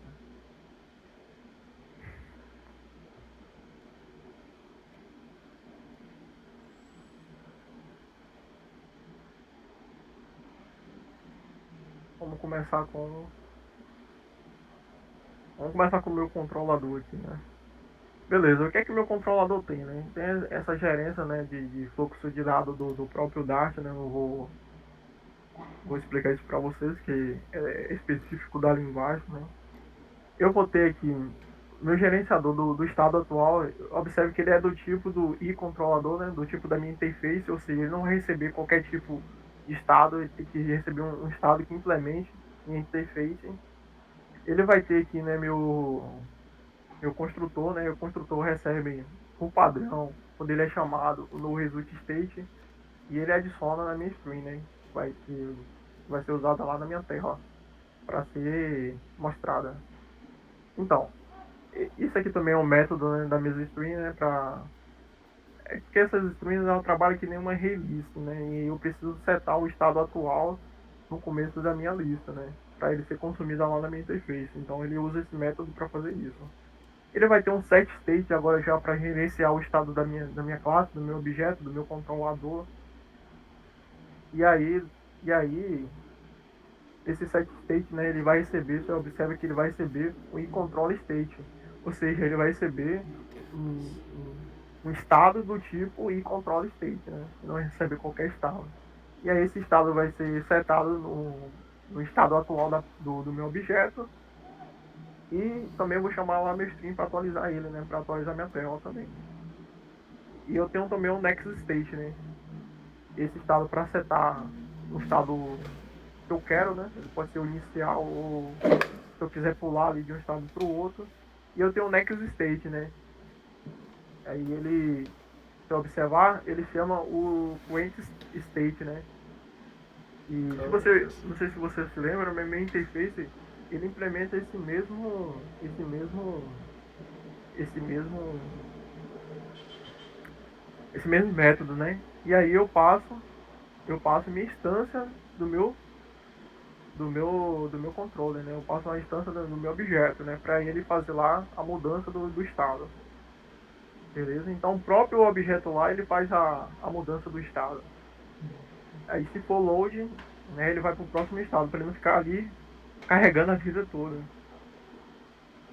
[SPEAKER 1] Vamos começar com o meu controlador aqui, né? Beleza, o que é que o meu controlador tem, né? Tem essa gerência, né, de fluxo de dados do próprio Dart, né? Eu vou explicar isso para vocês, que é específico da linguagem, né? Eu vou ter aqui meu gerenciador do estado atual, observe que ele é do tipo do iControlador, né? Do tipo da minha interface, ou seja, ele não vai receber qualquer tipo de estado, ele tem que receber um estado que implemente minha interface. Ele vai ter aqui, né, meu construtor, né? O construtor recebe por padrão, quando ele é chamado no result state, e ele adiciona na minha stream, né? Vai ser usada lá na minha tela para ser mostrada. Então, isso aqui também é um método, né, da minha stream, né? Porque essas streams é um trabalho que nem uma release, né? E eu preciso setar o estado atual no começo da minha lista, né? Para ele ser consumido lá na minha interface. Então ele usa esse método para fazer isso. Ele vai ter um set state agora já para gerenciar o estado da minha classe, do meu objeto, do meu controlador. E aí esse set state, né, ele vai receber, você observa que ele vai receber o inControl state. Ou seja, ele vai receber um estado do tipo inControl state, né? Não vai receber qualquer estado. E aí esse estado vai ser setado no estado atual do meu objeto. E também vou chamar lá meu stream para atualizar ele, né? Para atualizar minha tela também. E eu tenho também um next state, né? Esse estado para setar um estado que eu quero, né? Ele pode ser o inicial ou se eu quiser pular ali de um estado para o outro. E eu tenho o next state, né? Aí ele, se eu observar, ele chama o current state, né? E se você, não sei se você se lembra, mas meu interface ele implementa esse mesmo método, né? E aí eu passo minha instância do meu controller, né? Eu passo a instância do meu objeto, né? Para ele fazer lá a mudança do estado, beleza? Então o próprio objeto lá ele faz a mudança do estado. Aí se for load, né? Ele vai para o próximo estado para ele não ficar ali carregando a vida toda.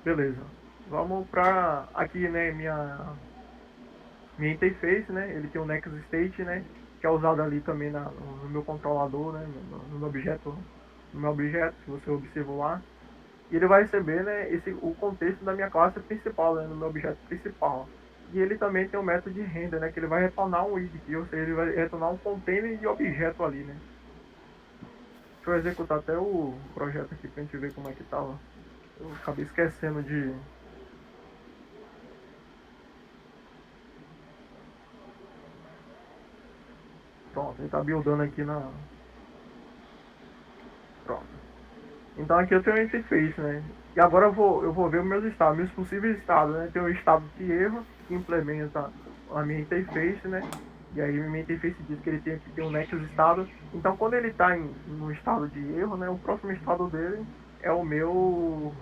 [SPEAKER 1] Beleza. Vamos para aqui, né? Minha interface, né? Ele tem o next state, né? Que é usado ali também no meu controlador, né? No meu objeto, se você observar lá. E ele vai receber, né? O contexto da minha classe principal, né? No meu objeto principal. E ele também tem o método de render, né? Que ele vai retornar um id, ou seja, ele vai retornar um container de objeto ali, né? Deixa eu executar até o projeto aqui pra gente ver como é que tava. Eu acabei esquecendo de. Pronto, ele tá buildando aqui na. Pronto. Então aqui eu tenho a interface, né? E agora eu vou ver os meus estados, meus possíveis estados, né? Tem o estado de erro, que implementa a minha interface, né? E aí minha interface diz que ele tem que ter um next estado. Então quando ele está no estado de erro, né? O próximo estado dele é o meu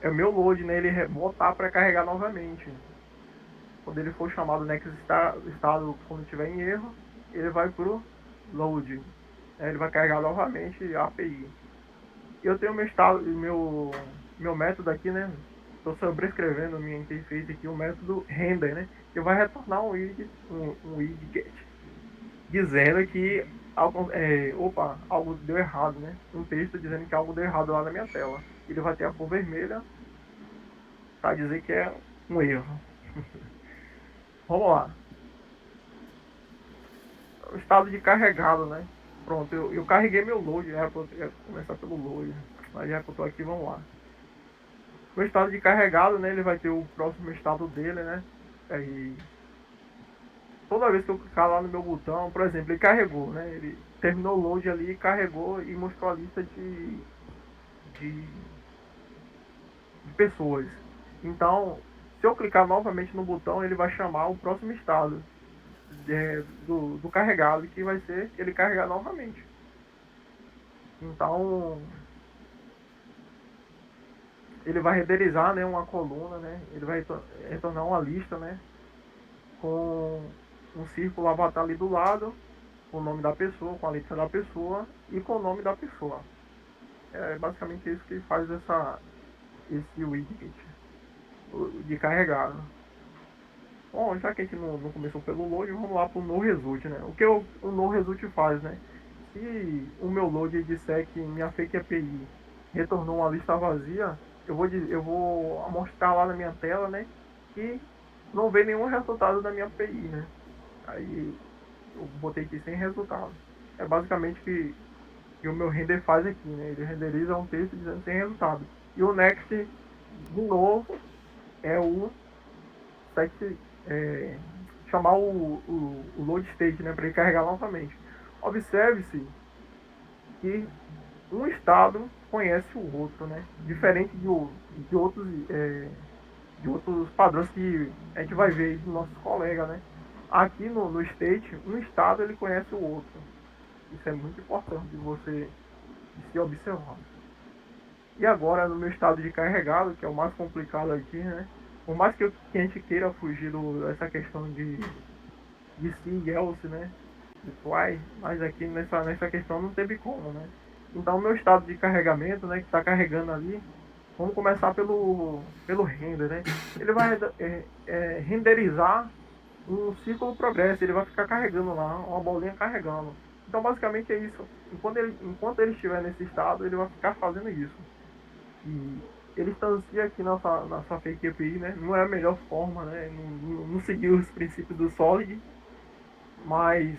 [SPEAKER 1] load, né? Ele voltar para carregar novamente. Quando ele for chamado next estado, quando estiver em erro, ele vai pro load. Ele vai carregar novamente a API. Eu tenho meu método aqui, né? Estou sobrescrevendo minha interface aqui, o método render, né? Que vai retornar um widget dizendo que algo deu errado, né? Um texto dizendo que algo deu errado lá na minha tela. Ele vai ter a cor vermelha para dizer que é um erro. Vamos lá. O estado de carregado, né? Pronto, eu carreguei meu load, né? Eu ia começar pelo load, mas já que eu tô aqui, vamos lá. O estado de carregado, né? Ele vai ter o próximo estado dele, né? Aí, toda vez que eu clicar lá no meu botão, por exemplo, ele carregou, né? Ele terminou o load ali, carregou e mostrou a lista de, de pessoas. Então, se eu clicar novamente no botão, ele vai chamar o próximo estado do carregado, que vai ser ele carregar novamente. Então, ele vai renderizar, né, uma coluna, né? Ele vai retornar uma lista, né? Com um círculo avatar ali do lado, com o nome da pessoa, com a letra da pessoa e com o nome da pessoa. É basicamente isso que faz esse widget de carregar. Bom, já que a gente não começou pelo load, vamos lá para o no result, né? O que o no result faz, né? Se o meu load disser que minha fake API retornou uma lista vazia, eu vou mostrar lá na minha tela, né? Que não veio nenhum resultado da minha API, né? Aí eu botei aqui sem resultado. É basicamente que o meu render faz aqui, né? Ele renderiza um texto dizendo sem resultado. E o next, de novo, é o consegue chamar o load state, né, para ele carregar novamente. Observe-se que um estado conhece o outro, né? Diferente de outros padrões que a gente vai ver aí dos nossos colegas, né? Aqui no state, um estado ele conhece o outro. Isso é muito importante de você se observar. E agora no meu estado de carregado, que é o mais complicado aqui, né? Por mais que a gente queira fugir dessa questão de se e else, né? De try, mas aqui nessa questão não teve como, né? Então o meu estado de carregamento, né, que está carregando ali, vamos começar pelo render, né? Ele vai renderizar um ciclo progresso, ele vai ficar carregando lá, uma bolinha carregando. Então basicamente é isso. Enquanto ele estiver nesse estado, ele vai ficar fazendo isso. E ele instancia aqui nossa fake API, né? Não é a melhor forma, né? Não seguiu os princípios do Solid, mas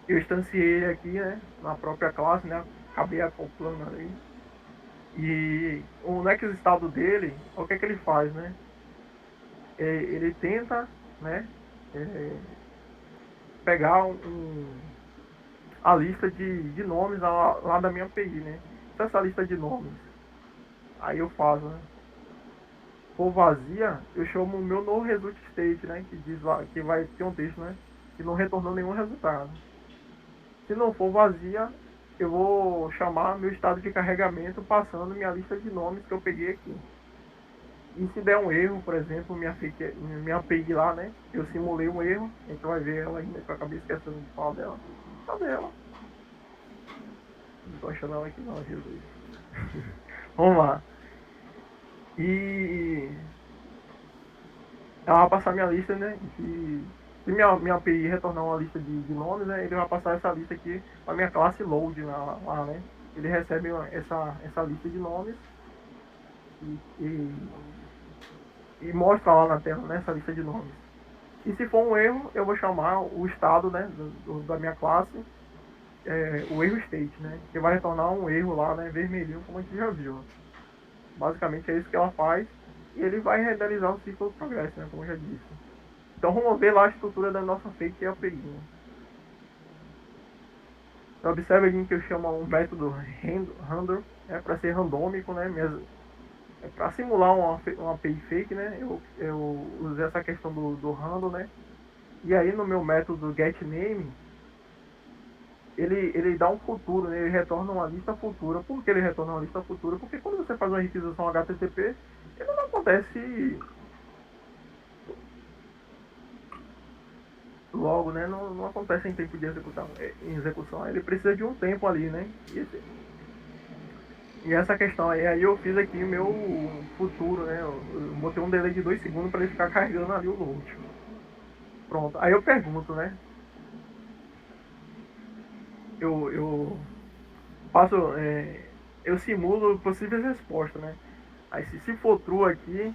[SPEAKER 1] eu instanciei ele aqui, né? Na própria classe, né? Acabei acoplando ali. E o next estado dele, o que é que ele faz, né? Ele tenta, né? Pegar a lista de nomes lá da minha API, né? Se essa lista de nomes, aí eu faço, né? For vazia, eu chamo o meu no result state, né? Que diz lá, que vai ter um texto, né? Que não retornou nenhum resultado. Se não for vazia, eu vou chamar meu estado de carregamento passando minha lista de nomes que eu peguei aqui. E se der um erro, por exemplo, minha API lá, né? Eu simulei um erro, a gente vai ver ela ainda, que eu acabei esquecendo de falar dela. Cadê ela? Não tô achando ela aqui não, Jesus. Vamos lá. E ela vai passar minha lista, né? Se minha API retornar uma lista de nomes, né? Ele vai passar essa lista aqui para minha classe load lá, né? Ele recebe essa lista de nomes e, e, e mostra lá na tela, né? Essa lista de nomes. E se for um erro, eu vou chamar o estado, né? Da minha classe, o erro state, né? Que vai retornar um erro lá, né? Vermelhinho, como a gente já viu. Basicamente é isso que ela faz. E ele vai renderizar o ciclo do progresso, né? Como eu já disse. Então vamos ver lá a estrutura da nossa fake API. Né? Então observe aí que eu chamo um método random, para ser randômico, né? Para simular uma API fake, né? Eu usei essa questão do random, né? E aí no meu método getName, ele dá um futuro, né? Ele retorna uma lista futura. Por que ele retorna uma lista futura? Porque quando você faz uma requisição HTTP, ele não acontece logo, né? Não acontece em tempo de execução. Ele precisa de um tempo ali, né? E essa questão aí eu fiz aqui o meu futuro, né? Eu botei um delay de 2 segundos para ele ficar carregando ali o load. Pronto. Aí eu pergunto, né? Eu faço, eu simulo possíveis respostas, né? Aí se for true aqui,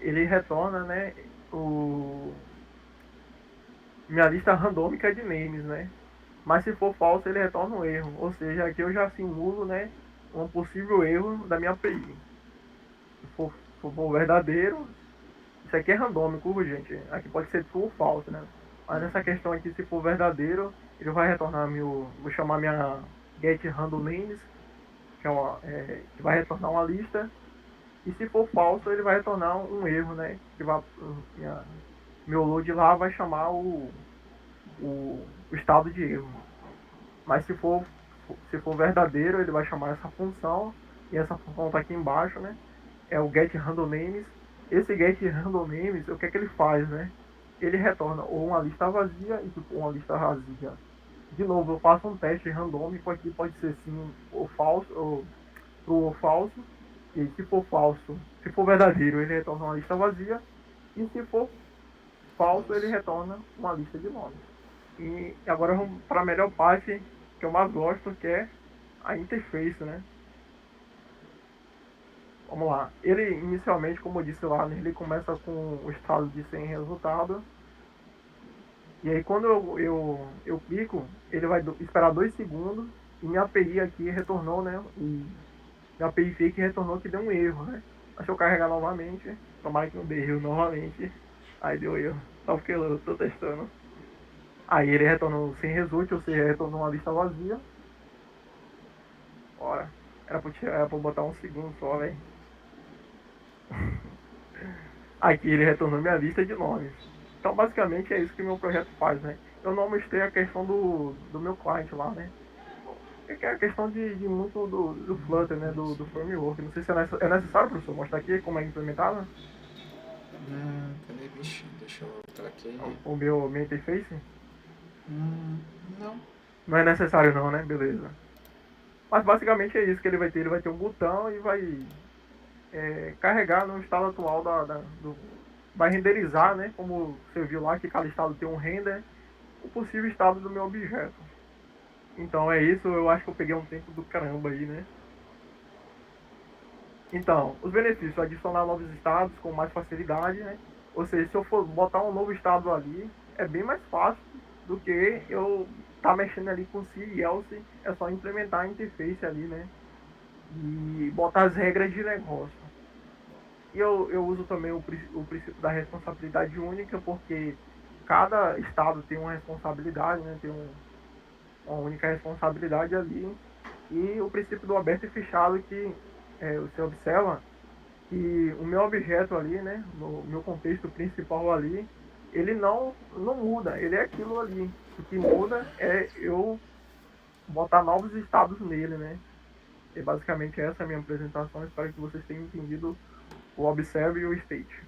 [SPEAKER 1] ele retorna, né? Minha lista randômica de names, né? Mas se for falso, ele retorna um erro. Ou seja, aqui eu já simulo, né? Um possível erro da minha API. Se for verdadeiro, isso aqui é randômico, gente. Aqui pode ser true ou falso, né? Mas nessa questão aqui, se for verdadeiro, ele vai retornar vou chamar minha get random names, que vai retornar uma lista. E se for falso, ele vai retornar um erro, né? Meu load lá vai chamar o estado de erro. Mas se for verdadeiro, ele vai chamar essa função. E essa função está aqui embaixo, né? É o get random names. Esse get random names, o que é que ele faz, né? Ele retorna ou uma lista vazia e uma lista vazia. De novo, eu faço um teste randômico aqui, pode ser sim ou falso, ou true ou falso. E se for falso, se for verdadeiro, ele retorna uma lista vazia. E se for falso, ele retorna uma lista de nomes. E agora vamos para a melhor parte que eu mais gosto, que é a interface, né? Vamos lá. Ele inicialmente, como eu disse lá, ele começa com o estado de sem resultado. E aí quando eu clico, ele vai esperar 2 segundos e minha API aqui retornou, né? E minha API fake retornou que deu um erro, né? Deixa eu carregar novamente. Tomara que não dê erro novamente. Aí deu erro. Só porque eu tô testando. Aí ele retornou sem result, ou seja, retornou uma lista vazia. Ora, era pra botar um segundo só, velho. Aqui ele retornou minha lista de nomes. Então basicamente é isso que meu projeto faz, né? Eu não mostrei a questão do meu cliente lá, né? Que é a questão de muito do Flutter, né? Do framework. Não sei se é necessário, professor, mostrar aqui como é implementado
[SPEAKER 2] Cadê, bicho? Deixa eu voltar aqui.
[SPEAKER 1] o meu interface.
[SPEAKER 2] Não.
[SPEAKER 1] Não é necessário não, né? Beleza. Mas basicamente é isso que ele vai ter. Ele vai ter um botão e vai carregar no estado atual vai renderizar, né? Como você viu lá que cada estado tem um render, o possível estado do meu objeto. Então é isso, eu acho que eu peguei um tempo do caramba aí, né? Então, os benefícios, adicionar novos estados com mais facilidade, né? Ou seja, se eu for botar um novo estado ali, é bem mais fácil do que eu estar mexendo ali com se e else, é só implementar a interface ali, né? E botar as regras de negócio. E eu uso também o princípio da responsabilidade única, porque cada estado tem uma responsabilidade, né? Tem uma única responsabilidade ali. E o princípio do aberto e fechado, que você observa que o meu objeto ali, né? No meu contexto principal ali, ele não muda, ele é aquilo ali. O que muda é eu botar novos estados nele, né? E basicamente essa é a minha apresentação. Espero que vocês tenham entendido o Observe e o State.